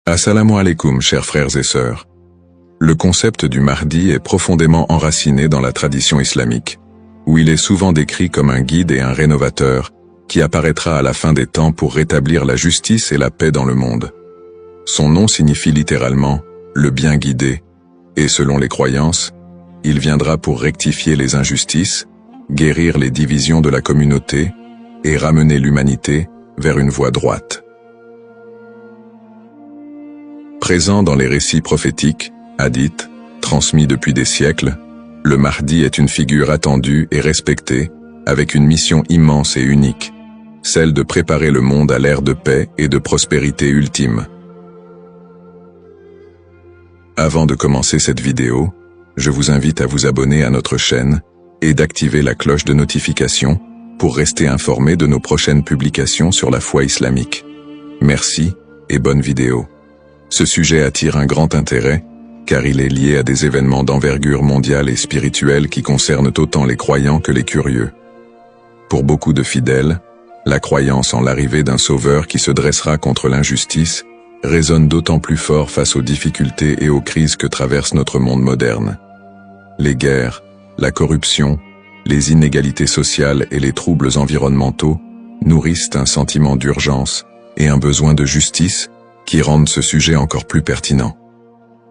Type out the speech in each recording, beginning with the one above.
Assalamu alaikum, chers frères et sœurs. Le concept du Mahdi est profondément enraciné dans la tradition islamique, où il est souvent décrit comme un guide et un rénovateur qui apparaîtra à la fin des temps pour rétablir la justice et la paix dans le monde. Son nom signifie littéralement « le bien guidé », et selon les croyances, il viendra pour rectifier les injustices, guérir les divisions de la communauté et ramener l'humanité vers une voie droite. Présent dans les récits prophétiques, hadiths, transmis depuis des siècles, le Mahdi est une figure attendue et respectée, avec une mission immense et unique, celle de préparer le monde à l'ère de paix et de prospérité ultime. Avant de commencer cette vidéo, je vous invite à vous abonner à notre chaîne et d'activer la cloche de notification pour rester informé de nos prochaines publications sur la foi islamique. Merci et bonne vidéo. Ce sujet attire un grand intérêt, car il est lié à des événements d'envergure mondiale et spirituelle qui concernent autant les croyants que les curieux. Pour beaucoup de fidèles, la croyance en l'arrivée d'un sauveur qui se dressera contre l'injustice résonne d'autant plus fort face aux difficultés et aux crises que traverse notre monde moderne. Les guerres, la corruption, les inégalités sociales et les troubles environnementaux nourrissent un sentiment d'urgence et un besoin de justice qui rendent ce sujet encore plus pertinent.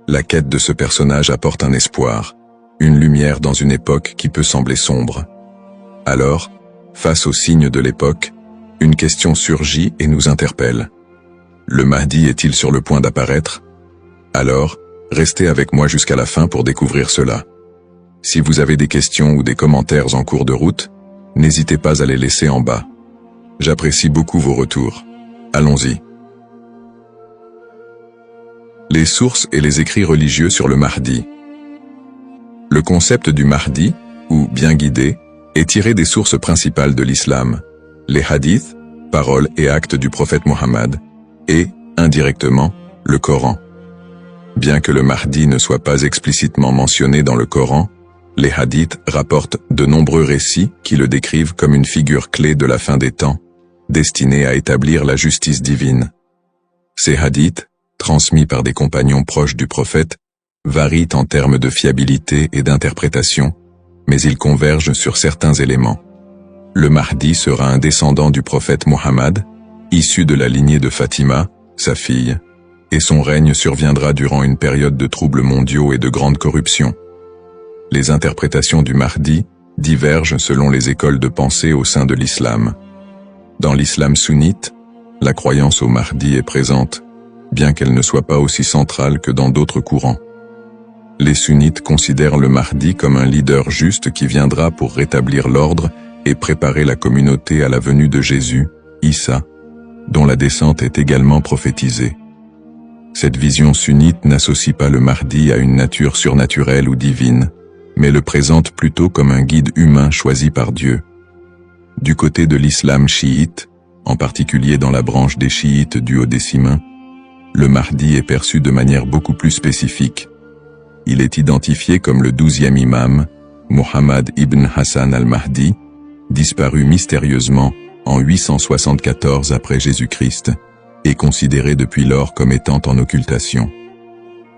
La quête de ce personnage apporte un espoir, une lumière dans une époque qui peut sembler sombre. Alors, face aux signes de l'époque, une question surgit et nous interpelle. Le Mahdi est-il sur le point d'apparaître? Alors, restez avec moi jusqu'à la fin pour découvrir cela. Si vous avez des questions ou des commentaires en cours de route, n'hésitez pas à les laisser en bas. J'apprécie beaucoup vos retours. Allons-y. Les sources et les écrits religieux sur le Mahdi. Le concept du Mahdi, ou bien guidé, est tiré des sources principales de l'islam, les hadiths, paroles et actes du prophète Mohammed, et, indirectement, le Coran. Bien que le Mahdi ne soit pas explicitement mentionné dans le Coran, les hadiths rapportent de nombreux récits qui le décrivent comme une figure clé de la fin des temps, destinée à établir la justice divine. Ces hadiths, transmis par des compagnons proches du prophète, varient en termes de fiabilité et d'interprétation, mais ils convergent sur certains éléments. Le Mahdi sera un descendant du prophète Mohammed, issu de la lignée de Fatima, sa fille, et son règne surviendra durant une période de troubles mondiaux et de grande corruption. Les interprétations du Mahdi divergent selon les écoles de pensée au sein de l'islam. Dans l'islam sunnite, la croyance au Mahdi est présente, bien qu'elle ne soit pas aussi centrale que dans d'autres courants. Les sunnites considèrent le Mahdi comme un leader juste qui viendra pour rétablir l'ordre et préparer la communauté à la venue de Jésus, Issa, dont la descente est également prophétisée. Cette vision sunnite n'associe pas le Mahdi à une nature surnaturelle ou divine, mais le présente plutôt comme un guide humain choisi par Dieu. Du côté de l'islam chiite, en particulier dans la branche des chiites duodécimains, le Mahdi est perçu de manière beaucoup plus spécifique. Il est identifié comme le 12e imam, Mohammed ibn Hassan al-Mahdi, disparu mystérieusement en 874 après Jésus-Christ, et considéré depuis lors comme étant en occultation.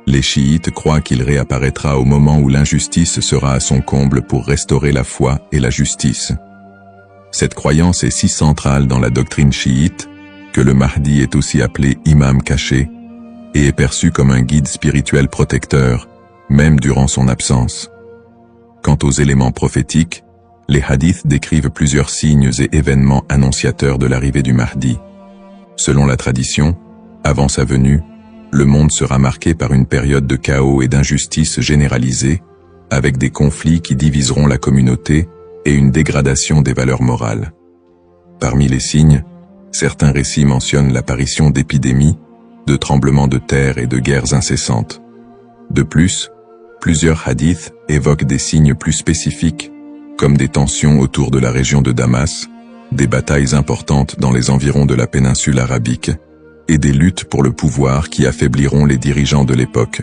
Les chiites croient qu'il réapparaîtra au moment où l'injustice sera à son comble pour restaurer la foi et la justice. Cette croyance est si centrale dans la doctrine chiite que le Mahdi est aussi appelé imam caché et est perçu comme un guide spirituel protecteur, même durant son absence. Quant aux éléments prophétiques, les hadiths décrivent plusieurs signes et événements annonciateurs de l'arrivée du Mahdi. Selon la tradition, avant sa venue, le monde sera marqué par une période de chaos et d'injustice généralisée, avec des conflits qui diviseront la communauté et une dégradation des valeurs morales. Parmi les signes, certains récits mentionnent l'apparition d'épidémies, de tremblements de terre et de guerres incessantes. De plus, plusieurs hadiths évoquent des signes plus spécifiques, comme des tensions autour de la région de Damas, des batailles importantes dans les environs de la péninsule arabique, et des luttes pour le pouvoir qui affaibliront les dirigeants de l'époque.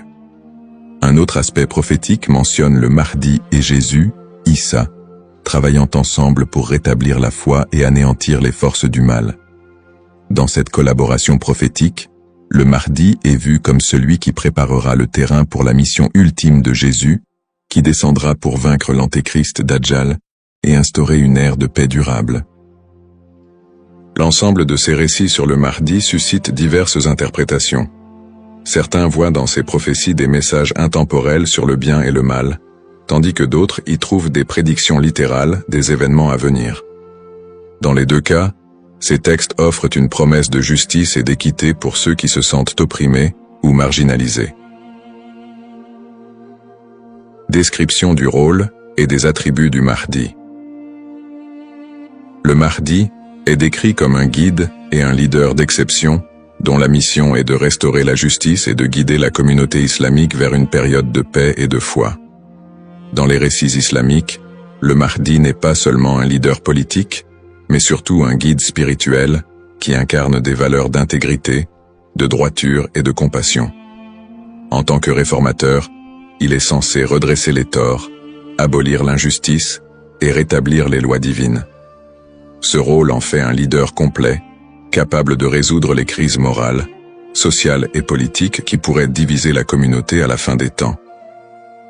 Un autre aspect prophétique mentionne le Mahdi et Jésus, Issa, travaillant ensemble pour rétablir la foi et anéantir les forces du mal. Dans cette collaboration prophétique, le Mahdi est vu comme celui qui préparera le terrain pour la mission ultime de Jésus, qui descendra pour vaincre l'antéchrist Dajjal et instaurer une ère de paix durable. L'ensemble de ces récits sur le Mahdi suscite diverses interprétations. Certains voient dans ces prophéties des messages intemporels sur le bien et le mal, tandis que d'autres y trouvent des prédictions littérales des événements à venir. Dans les deux cas, ces textes offrent une promesse de justice et d'équité pour ceux qui se sentent opprimés ou marginalisés. Description du rôle et des attributs du Mahdi. Le Mahdi est décrit comme un guide et un leader d'exception, dont la mission est de restaurer la justice et de guider la communauté islamique vers une période de paix et de foi. Dans les récits islamiques, le Mahdi n'est pas seulement un leader politique, mais surtout un guide spirituel qui incarne des valeurs d'intégrité, de droiture et de compassion. En tant que réformateur, il est censé redresser les torts, abolir l'injustice et rétablir les lois divines. Ce rôle en fait un leader complet, capable de résoudre les crises morales, sociales et politiques qui pourraient diviser la communauté à la fin des temps.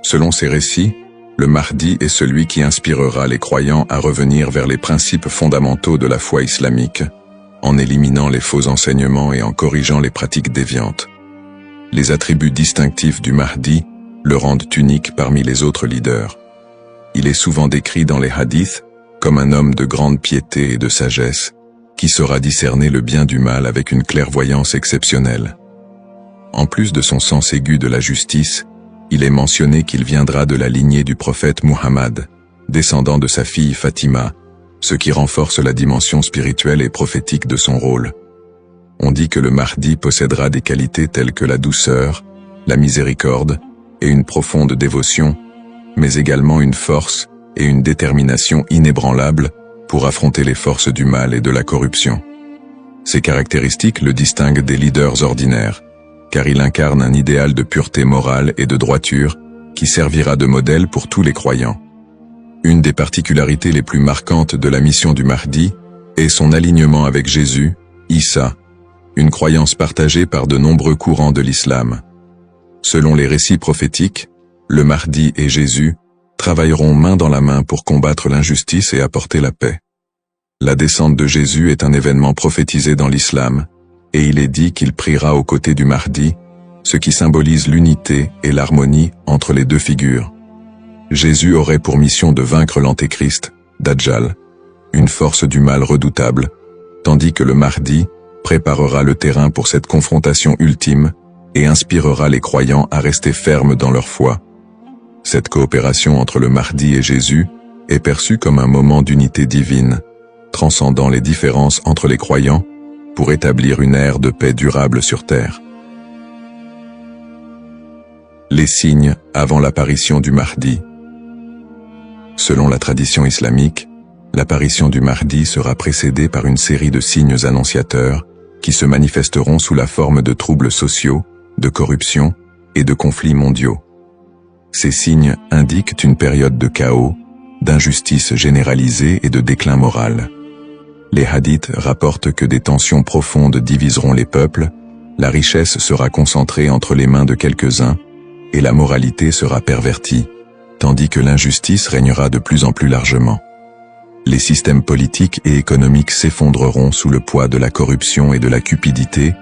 Selon ces récits, le Mahdi est celui qui inspirera les croyants à revenir vers les principes fondamentaux de la foi islamique, en éliminant les faux enseignements et en corrigeant les pratiques déviantes. Les attributs distinctifs du Mahdi le rendent unique parmi les autres leaders. Il est souvent décrit dans les hadiths comme un homme de grande piété et de sagesse, qui saura discerner le bien du mal avec une clairvoyance exceptionnelle. En plus de son sens aigu de la justice, il est mentionné qu'il viendra de la lignée du prophète Muhammad, descendant de sa fille Fatima, ce qui renforce la dimension spirituelle et prophétique de son rôle. On dit que le Mahdi possédera des qualités telles que la douceur, la miséricorde et une profonde dévotion, mais également une force et une détermination inébranlables pour affronter les forces du mal et de la corruption. Ces caractéristiques le distinguent des leaders ordinaires, car il incarne un idéal de pureté morale et de droiture qui servira de modèle pour tous les croyants. Une des particularités les plus marquantes de la mission du Mahdi est son alignement avec Jésus, Issa, une croyance partagée par de nombreux courants de l'islam. Selon les récits prophétiques, le Mahdi et Jésus travailleront main dans la main pour combattre l'injustice et apporter la paix. La descente de Jésus est un événement prophétisé dans l'islam, et il est dit qu'il priera aux côtés du Mahdi, ce qui symbolise l'unité et l'harmonie entre les deux figures. Jésus aurait pour mission de vaincre l'antéchrist, Dajjal, une force du mal redoutable, tandis que le Mahdi préparera le terrain pour cette confrontation ultime et inspirera les croyants à rester fermes dans leur foi. Cette coopération entre le Mahdi et Jésus est perçue comme un moment d'unité divine, transcendant les différences entre les croyants pour établir une ère de paix durable sur terre. Les signes avant l'apparition du Mahdi. Selon la tradition islamique, l'apparition du Mahdi sera précédée par une série de signes annonciateurs qui se manifesteront sous la forme de troubles sociaux, de corruption et de conflits mondiaux. Ces signes indiquent une période de chaos, d'injustice généralisée et de déclin moral. Les hadiths rapportent que des tensions profondes diviseront les peuples, la richesse sera concentrée entre les mains de quelques-uns, et la moralité sera pervertie, tandis que l'injustice régnera de plus en plus largement. Les systèmes politiques et économiques s'effondreront sous le poids de la corruption et de la cupidité,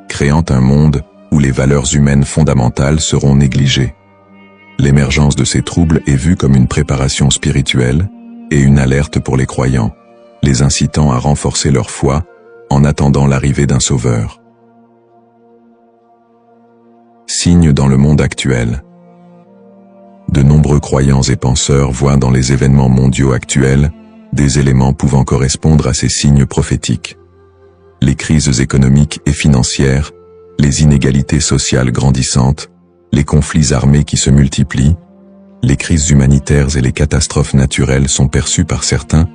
créant un monde où les valeurs humaines fondamentales seront négligées. L'émergence de ces troubles est vue comme une préparation spirituelle et une alerte pour les croyants, les incitant à renforcer leur foi en attendant l'arrivée d'un sauveur. Signes dans le monde actuel. De nombreux croyants et penseurs voient dans les événements mondiaux actuels des éléments pouvant correspondre à ces signes prophétiques. Les crises économiques et financières, les inégalités sociales grandissantes, les conflits armés qui se multiplient, les crises humanitaires et les catastrophes naturelles sont perçues par certains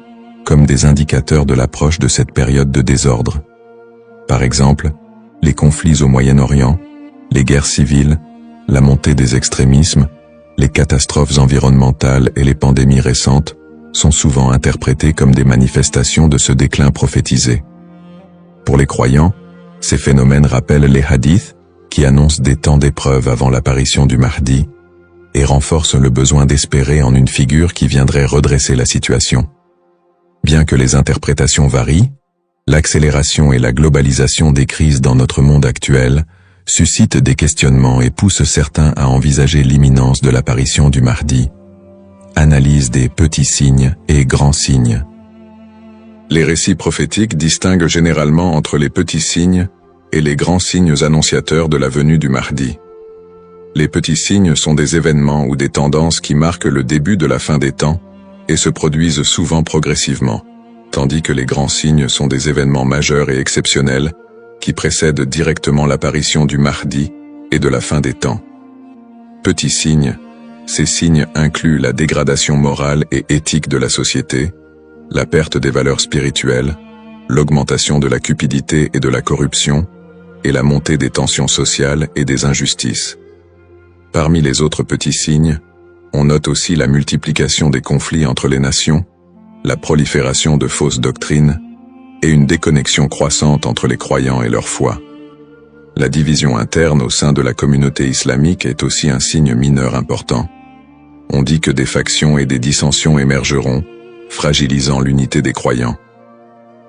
comme des indicateurs de l'approche de cette période de désordre. Par exemple, les conflits au Moyen-Orient, les guerres civiles, la montée des extrémismes, les catastrophes environnementales et les pandémies récentes sont souvent interprétés comme des manifestations de ce déclin prophétisé. Pour les croyants, Ces phénomènes rappellent les hadiths, qui annoncent des temps d'épreuve avant l'apparition du Mahdi, et renforcent le besoin d'espérer en une figure qui viendrait redresser la situation. Bien que les interprétations varient, l'accélération et la globalisation des crises dans notre monde actuel suscitent des questionnements et poussent certains à envisager l'imminence de l'apparition du Mahdi. Analyse des petits signes et grands signes. Les récits prophétiques distinguent généralement entre les petits signes et les grands signes annonciateurs de la venue du Mahdi. Les petits signes sont des événements ou des tendances qui marquent le début de la fin des temps et se produisent souvent progressivement, tandis que les grands signes sont des événements majeurs et exceptionnels qui précèdent directement l'apparition du Mahdi et de la fin des temps. Petits signes, ces signes incluent la dégradation morale et éthique de la société, la perte des valeurs spirituelles, l'augmentation de la cupidité et de la corruption, et la montée des tensions sociales et des injustices. Parmi les autres petits signes, on note aussi la multiplication des conflits entre les nations, la prolifération de fausses doctrines, et une déconnexion croissante entre les croyants et leur foi. La division interne au sein de la communauté islamique est aussi un signe mineur important. On dit que des factions et des dissensions émergeront, fragilisant l'unité des croyants.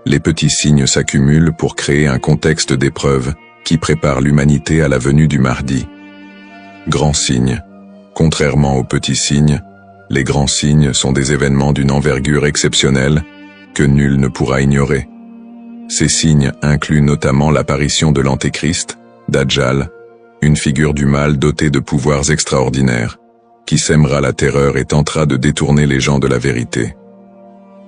Les petits signes s'accumulent pour créer un contexte d'épreuve qui prépare l'humanité à la venue du Mahdi. Grands signes. Contrairement aux petits signes, les grands signes sont des événements d'une envergure exceptionnelle que nul ne pourra ignorer. Ces signes incluent notamment l'apparition de l'Antéchrist, Dajjal, une figure du mal dotée de pouvoirs extraordinaires, qui sèmera la terreur et tentera de détourner les gens de la vérité.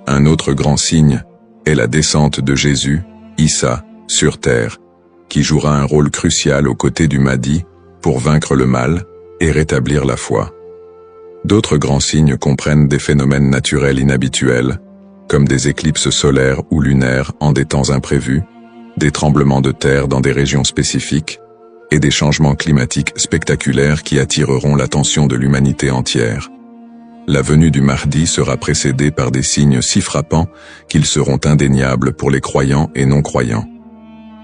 Un autre grand signe est la descente de Jésus, Issa, sur terre, qui jouera un rôle crucial aux côtés du Mahdi pour vaincre le mal et rétablir la foi. D'autres grands signes comprennent des phénomènes naturels inhabituels, comme des éclipses solaires ou lunaires en des temps imprévus, des tremblements de terre dans des régions spécifiques, et des changements climatiques spectaculaires qui attireront l'attention de l'humanité entière. La venue du Mahdi sera précédée par des signes si frappants qu'ils seront indéniables pour les croyants et non-croyants.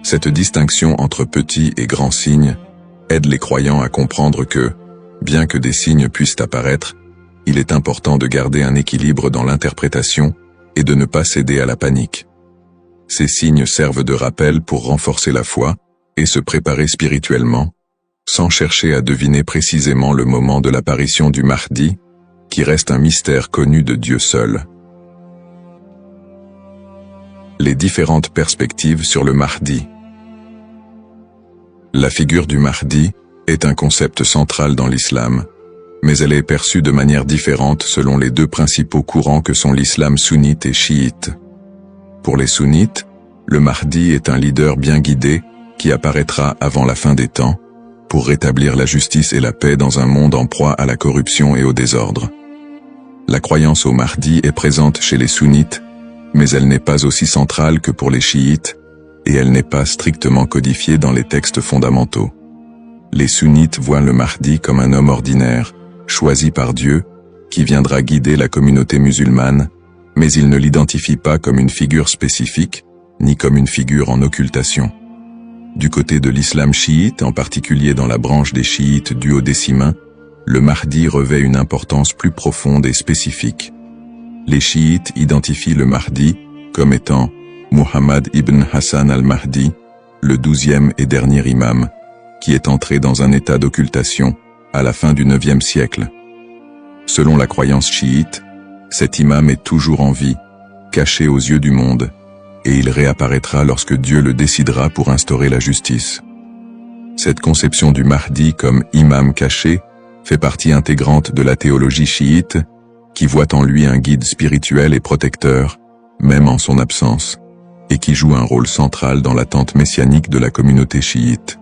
Cette distinction entre petits et grands signes aide les croyants à comprendre que, bien que des signes puissent apparaître, il est important de garder un équilibre dans l'interprétation et de ne pas céder à la panique. Ces signes servent de rappel pour renforcer la foi et se préparer spirituellement, sans chercher à deviner précisément le moment de l'apparition du Mahdi, qui reste un mystère connu de Dieu seul. Les différentes perspectives sur le Mahdi. La figure du Mahdi est un concept central dans l'islam, mais elle est perçue de manière différente selon les deux principaux courants que sont l'islam sunnite et chiite. Pour les sunnites, le Mahdi est un leader bien guidé qui apparaîtra avant la fin des temps, pour rétablir la justice et la paix dans un monde en proie à la corruption et au désordre. La croyance au Mahdi est présente chez les sunnites, mais elle n'est pas aussi centrale que pour les chiites, et elle n'est pas strictement codifiée dans les textes fondamentaux. Les sunnites voient le Mahdi comme un homme ordinaire, choisi par Dieu, qui viendra guider la communauté musulmane, mais ils ne l'identifient pas comme une figure spécifique, ni comme une figure en occultation. Du côté de l'islam chiite, en particulier dans la branche des chiites duodécimains, le Mahdi revêt une importance plus profonde et spécifique. Les chiites identifient le Mahdi comme étant Muhammad ibn Hassan al-Mahdi, le 12e et dernier imam, qui est entré dans un état d'occultation à la fin du 9e siècle. Selon la croyance chiite, cet imam est toujours en vie, caché aux yeux du monde, et il réapparaîtra lorsque Dieu le décidera pour instaurer la justice. Cette conception du Mahdi comme imam caché fait partie intégrante de la théologie chiite, qui voit en lui un guide spirituel et protecteur, même en son absence, et qui joue un rôle central dans l'attente messianique de la communauté chiite.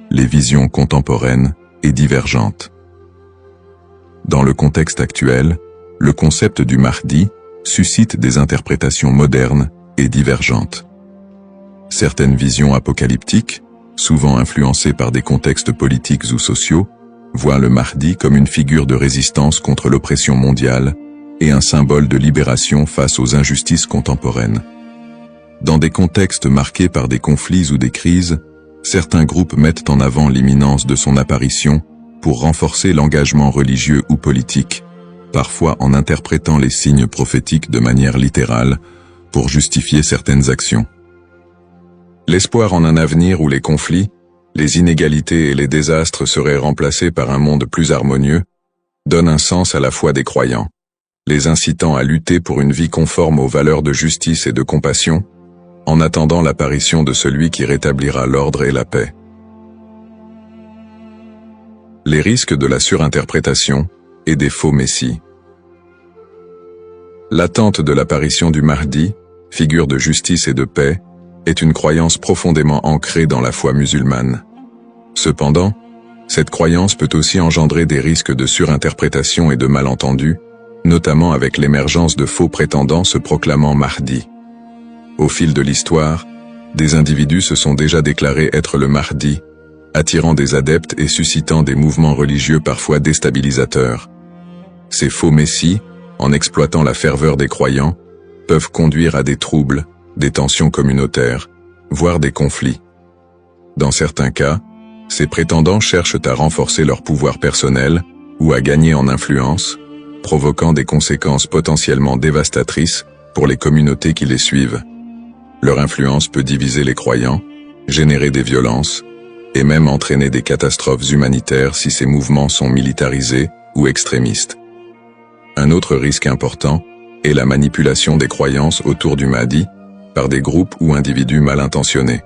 Les visions contemporaines et divergentes. Dans le contexte actuel, le concept du Mahdi suscite des interprétations modernes et divergentes. Certaines visions apocalyptiques, souvent influencées par des contextes politiques ou sociaux, voient le Mahdi comme une figure de résistance contre l'oppression mondiale et un symbole de libération face aux injustices contemporaines. Dans des contextes marqués par des conflits ou des crises, certains groupes mettent en avant l'imminence de son apparition pour renforcer l'engagement religieux ou politique, parfois en interprétant les signes prophétiques de manière littérale pour justifier certaines actions. L'espoir en un avenir où les conflits, les inégalités et les désastres seraient remplacés par un monde plus harmonieux, donne un sens à la foi des croyants, les incitant à lutter pour une vie conforme aux valeurs de justice et de compassion, en attendant l'apparition de celui qui rétablira l'ordre et la paix. Les risques de la surinterprétation et des faux messies. L'attente de l'apparition du Mahdi, figure de justice et de paix, est une croyance profondément ancrée dans la foi musulmane. Cependant, cette croyance peut aussi engendrer des risques de surinterprétation et de malentendus, notamment avec l'émergence de faux prétendants se proclamant Mahdi. Au fil de l'histoire, des individus se sont déjà déclarés être le Mahdi, attirant des adeptes et suscitant des mouvements religieux parfois déstabilisateurs. Ces faux messies, en exploitant la ferveur des croyants, peuvent conduire à des troubles, des tensions communautaires, voire des conflits. Dans certains cas, ces prétendants cherchent à renforcer leur pouvoir personnel ou à gagner en influence, provoquant des conséquences potentiellement dévastatrices pour les communautés qui les suivent. Leur influence peut diviser les croyants, générer des violences, et même entraîner des catastrophes humanitaires si ces mouvements sont militarisés ou extrémistes. Un autre risque important est la manipulation des croyances autour du Mahdi par des groupes ou individus mal intentionnés.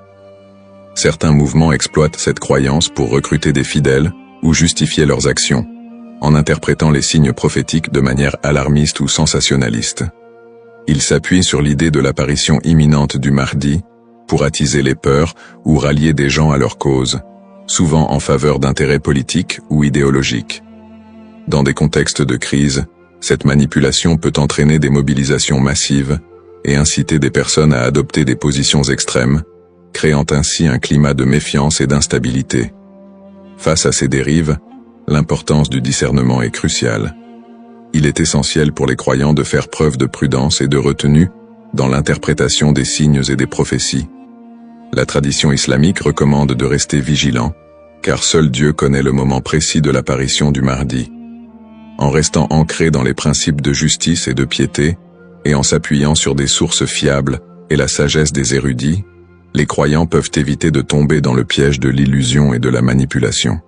Certains mouvements exploitent cette croyance pour recruter des fidèles ou justifier leurs actions, en interprétant les signes prophétiques de manière alarmiste ou sensationnaliste. Ils s'appuient sur l'idée de l'apparition imminente du Mahdi pour attiser les peurs ou rallier des gens à leur cause, souvent en faveur d'intérêts politiques ou idéologiques. Dans des contextes de crise, cette manipulation peut entraîner des mobilisations massives et inciter des personnes à adopter des positions extrêmes, créant ainsi un climat de méfiance et d'instabilité. Face à ces dérives, l'importance du discernement est cruciale. Il est essentiel pour les croyants de faire preuve de prudence et de retenue dans l'interprétation des signes et des prophéties. La tradition islamique recommande de rester vigilant, car seul Dieu connaît le moment précis de l'apparition du Mahdi. En restant ancré dans les principes de justice et de piété, et en s'appuyant sur des sources fiables et la sagesse des érudits, les croyants peuvent éviter de tomber dans le piège de l'illusion et de la manipulation.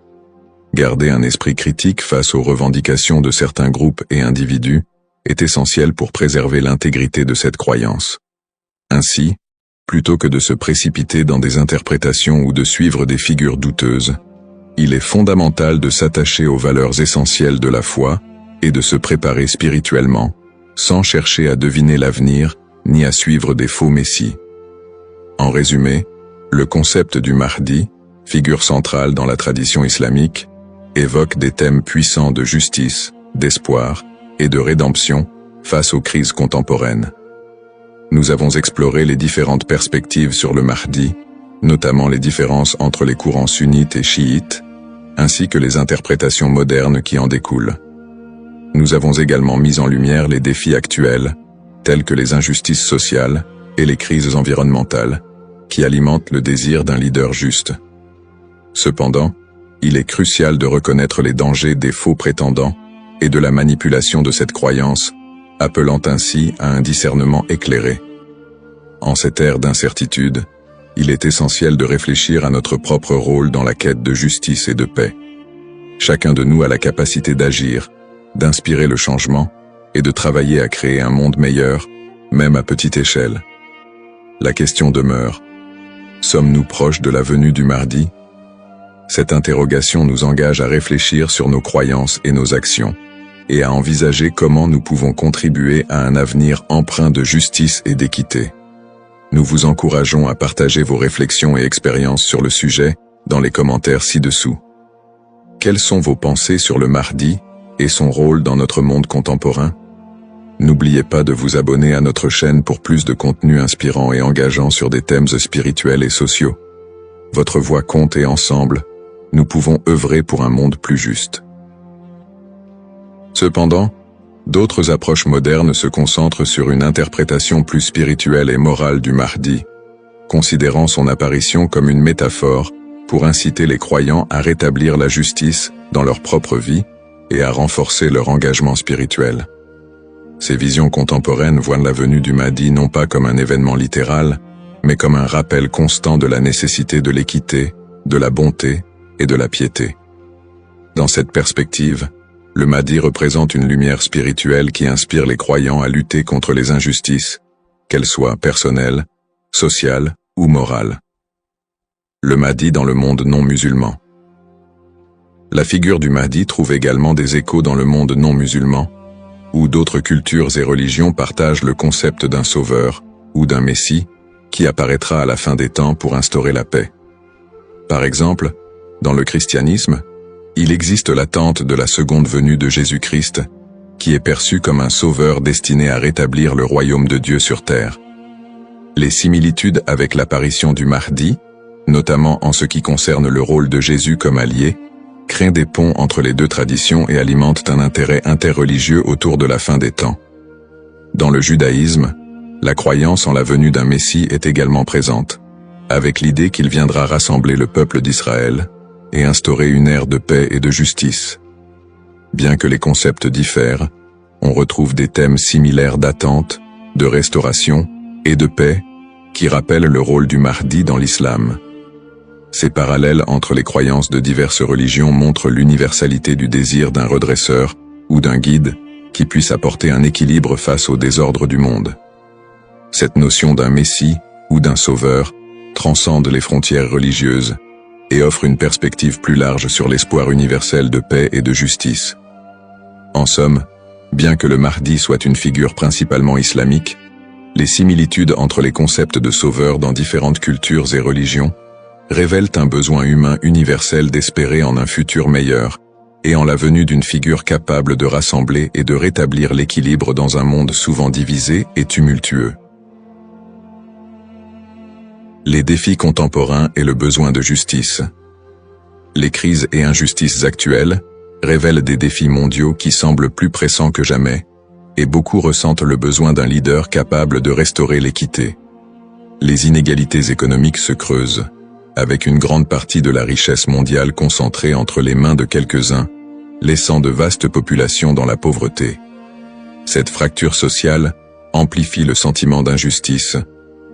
Garder un esprit critique face aux revendications de certains groupes et individus est essentiel pour préserver l'intégrité de cette croyance. Ainsi, plutôt que de se précipiter dans des interprétations ou de suivre des figures douteuses, il est fondamental de s'attacher aux valeurs essentielles de la foi et de se préparer spirituellement, sans chercher à deviner l'avenir ni à suivre des faux messies. En résumé, le concept du Mahdi, figure centrale dans la tradition islamique, évoque des thèmes puissants de justice, d'espoir et de rédemption face aux crises contemporaines. Nous avons exploré les différentes perspectives sur le Mahdi, notamment les différences entre les courants sunnites et chiites, ainsi que les interprétations modernes qui en découlent. Nous avons également mis en lumière les défis actuels, tels que les injustices sociales et les crises environnementales, qui alimentent le désir d'un leader juste. Cependant, il est crucial de reconnaître les dangers des faux prétendants et de la manipulation de cette croyance, appelant ainsi à un discernement éclairé. En cette ère d'incertitude, il est essentiel de réfléchir à notre propre rôle dans la quête de justice et de paix. Chacun de nous a la capacité d'agir, d'inspirer le changement et de travailler à créer un monde meilleur, même à petite échelle. La question demeure: sommes-nous proches de la venue du Mahdi? Cette interrogation nous engage à réfléchir sur nos croyances et nos actions, et à envisager comment nous pouvons contribuer à un avenir empreint de justice et d'équité. Nous vous encourageons à partager vos réflexions et expériences sur le sujet dans les commentaires ci-dessous. Quelles sont vos pensées sur le Mahdi et son rôle dans notre monde contemporain? N'oubliez pas de vous abonner à notre chaîne pour plus de contenu inspirant et engageant sur des thèmes spirituels et sociaux. Votre voix compte et ensemble, nous pouvons œuvrer pour un monde plus juste. Cependant, D'autres approches modernes se concentrent sur une interprétation plus spirituelle et morale du Mahdi, considérant son apparition comme une métaphore pour inciter les croyants à rétablir la justice dans leur propre vie et à renforcer leur engagement spirituel. Ces visions contemporaines voient la venue du Mahdi non pas comme un événement littéral, mais comme un rappel constant de la nécessité de l'équité, de la bonté et de la piété. Dans cette perspective, le Mahdi représente une lumière spirituelle qui inspire les croyants à lutter contre les injustices, qu'elles soient personnelles, sociales ou morales. Le Mahdi dans le monde non musulman. La figure du Mahdi trouve également des échos dans le monde non musulman, où d'autres cultures et religions partagent le concept d'un sauveur ou d'un messie qui apparaîtra à la fin des temps pour instaurer la paix. Par exemple, dans le christianisme, il existe l'attente de la seconde venue de Jésus-Christ, qui est perçu comme un sauveur destiné à rétablir le royaume de Dieu sur terre. Les similitudes avec l'apparition du Mahdi, notamment en ce qui concerne le rôle de Jésus comme allié, créent des ponts entre les deux traditions et alimentent un intérêt interreligieux autour de la fin des temps. Dans le judaïsme, la croyance en la venue d'un Messie est également présente, avec l'idée qu'il viendra rassembler le peuple d'Israël et instaurer une ère de paix et de justice. Bien que les concepts diffèrent, on retrouve des thèmes similaires d'attente, de restauration et de paix qui rappellent le rôle du Mahdi dans l'islam. Ces parallèles entre les croyances de diverses religions montrent l'universalité du désir d'un redresseur ou d'un guide qui puisse apporter un équilibre face au désordre du monde. Cette notion d'un messie ou d'un sauveur transcende les frontières religieuses et offre une perspective plus large sur l'espoir universel de paix et de justice. En somme, bien que le Mahdi soit une figure principalement islamique, les similitudes entre les concepts de sauveur dans différentes cultures et religions révèlent un besoin humain universel d'espérer en un futur meilleur et en la venue d'une figure capable de rassembler et de rétablir l'équilibre dans un monde souvent divisé et tumultueux. Les défis contemporains et le besoin de justice. Les crises et injustices actuelles révèlent des défis mondiaux qui semblent plus pressants que jamais, et beaucoup ressentent le besoin d'un leader capable de restaurer l'équité. Les inégalités économiques se creusent, avec une grande partie de la richesse mondiale concentrée entre les mains de quelques-uns, laissant de vastes populations dans la pauvreté. Cette fracture sociale amplifie le sentiment d'injustice,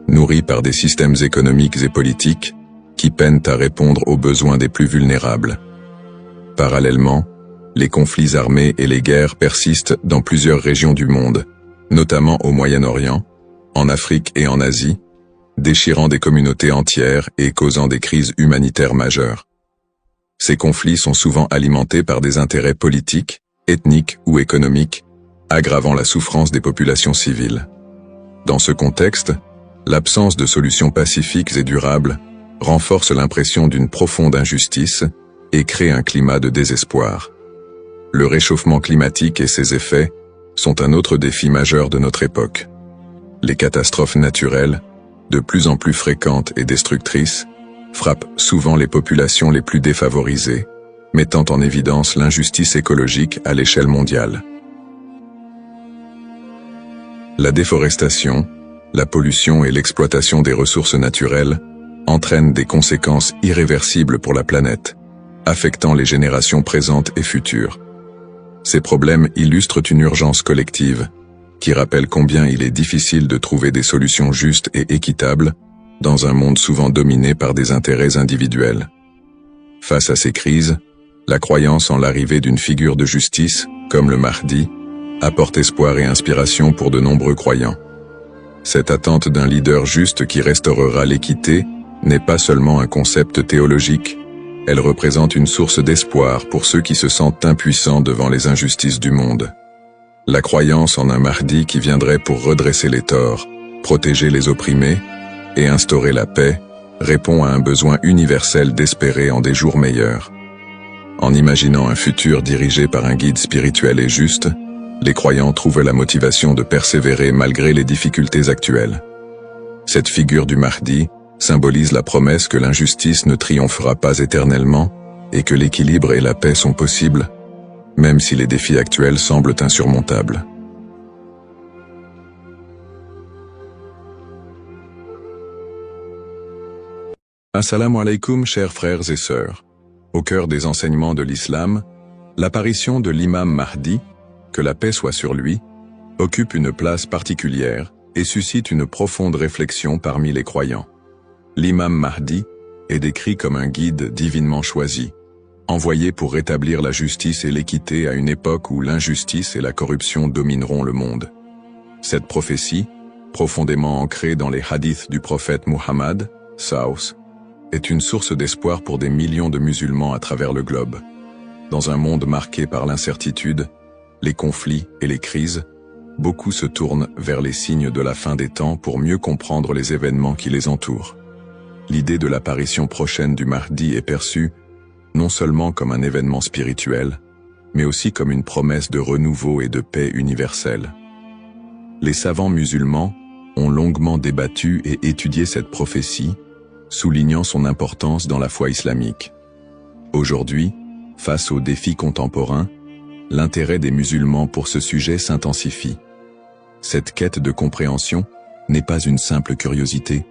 nourri par des systèmes économiques et politiques qui peinent à répondre aux besoins des plus vulnérables. Parallèlement, les conflits armés et les guerres persistent dans plusieurs régions du monde, notamment au Moyen-Orient, en Afrique et en Asie, déchirant des communautés entières et causant des crises humanitaires majeures. Ces conflits sont souvent alimentés par des intérêts politiques, ethniques ou économiques, aggravant la souffrance des populations civiles. Dans ce contexte, l'absence de solutions pacifiques et durables renforce l'impression d'une profonde injustice et crée un climat de désespoir. Le réchauffement climatique et ses effets sont un autre défi majeur de notre époque. Les catastrophes naturelles, de plus en plus fréquentes et destructrices, frappent souvent les populations les plus défavorisées, mettant en évidence l'injustice écologique à l'échelle mondiale. La déforestation, la pollution et l'exploitation des ressources naturelles entraînent des conséquences irréversibles pour la planète, affectant les générations présentes et futures. Ces problèmes illustrent une urgence collective, qui rappelle combien il est difficile de trouver des solutions justes et équitables dans un monde souvent dominé par des intérêts individuels. Face à ces crises, la croyance en l'arrivée d'une figure de justice, comme le Mahdi, apporte espoir et inspiration pour de nombreux croyants. Cette attente d'un leader juste qui restaurera l'équité n'est pas seulement un concept théologique, elle représente une source d'espoir pour ceux qui se sentent impuissants devant les injustices du monde. La croyance en un Mahdi qui viendrait pour redresser les torts, protéger les opprimés et instaurer la paix répond à un besoin universel d'espérer en des jours meilleurs. En imaginant un futur dirigé par un guide spirituel et juste, les croyants trouvent la motivation de persévérer malgré les difficultés actuelles. Cette figure du Mahdi symbolise la promesse que l'injustice ne triomphera pas éternellement et que l'équilibre et la paix sont possibles, même si les défis actuels semblent insurmontables. Assalamu alaikum, chers frères et sœurs. Au cœur des enseignements de l'islam, l'apparition de l'imam Mahdi, que la paix soit sur lui, occupe une place particulière et suscite une profonde réflexion parmi les croyants. L'imam Mahdi est décrit comme un guide divinement choisi, envoyé pour rétablir la justice et l'équité à une époque où l'injustice et la corruption domineront le monde. Cette prophétie, profondément ancrée dans les hadiths du prophète Muhammad, Saus, est une source d'espoir pour des millions de musulmans à travers le globe. Dans un monde marqué par l'incertitude, les conflits et les crises, beaucoup se tournent vers les signes de la fin des temps pour mieux comprendre les événements qui les entourent. L'idée de l'apparition prochaine du Mahdi est perçue non seulement comme un événement spirituel, mais aussi comme une promesse de renouveau et de paix universelle. Les savants musulmans ont longuement débattu et étudié cette prophétie, soulignant son importance dans la foi islamique. Aujourd'hui, face aux défis contemporains, l'intérêt des musulmans pour ce sujet s'intensifie. Cette quête de compréhension n'est pas une simple curiosité,